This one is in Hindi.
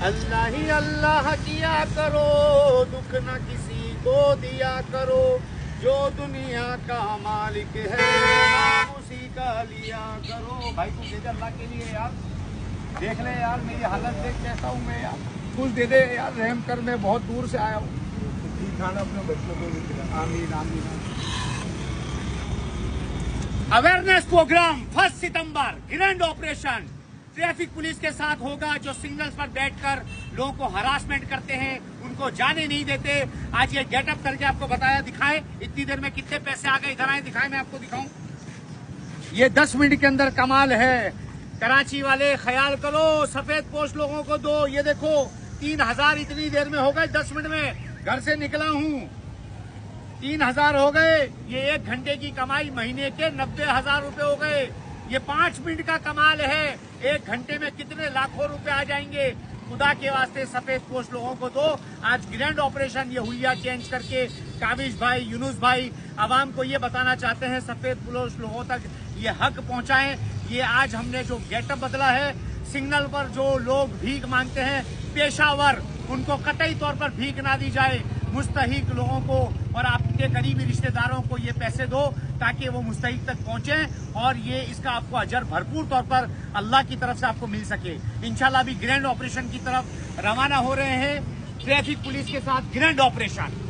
अल्लाह ही अल्लाह किया करो, दुख न किसी को दिया करो, जो दुनिया का मालिक है नाम उसी का लिया करो। भाई तू दे दे अल्लाह के लिए यार, देख ले यार मेरी हालत देख कैसा हूँ मैं यार, कुछ दे दे यार, रहम कर, मैं बहुत दूर से आया हूँ। खाना अपने बच्चों को भी खिला। आमीन आमीन। अवेयरनेस प्रोग्राम 1 सितंबर ग्रैंड ऑपरेशन ट्रैफिक पुलिस के साथ होगा, जो सिग्नल्स पर बैठकर लोगों को हरासमेंट करते हैं, उनको जाने नहीं देते। आज ये गेटअप करके आपको बताया, दिखाए इतनी देर में कितने पैसे आ गए, इधर आए दिखाए, मैं आपको दिखाऊं। ये 10 मिनट के अंदर कमाल है। कराची वाले ख्याल करो, सफेद पोस्ट लोगों को दो। ये देखो 3000 इतनी देर में हो गए, 10 मिनट में घर से निकला हूँ, 3000 हो गए। ये 1 घंटे की कमाई महीने के 90,000 रुपए हो गए। ये 5 मिनट का कमाल है, 1 घंटे में कितने लाखों रुपए आ जाएंगे। खुदा के वास्ते सफेद पोस्ट लोगों को दो। आज ग्रैंड ऑपरेशन ये हुलिया चेंज करके काबिश भाई, यूनुस भाई आवाम को ये बताना चाहते हैं, सफेद पोस्ट लोगों तक ये हक पहुंचाएं। ये आज हमने जो गेटअप बदला है, सिग्नल पर जो लोग भीख मांगते हैं पेशावर, उनको कतई तौर पर भीख ना दी जाए। मुस्तहिक लोगों को और आपके करीबी रिश्तेदारों को ये पैसे दो ताकि वो मुस्तहिक तक पहुंचे, और ये इसका आपको अजर भरपूर तौर पर अल्लाह की तरफ से आपको मिल सके। इंशाल्लाह भी ग्रैंड ऑपरेशन की तरफ रवाना हो रहे हैं, ट्रैफिक पुलिस के साथ ग्रैंड ऑपरेशन।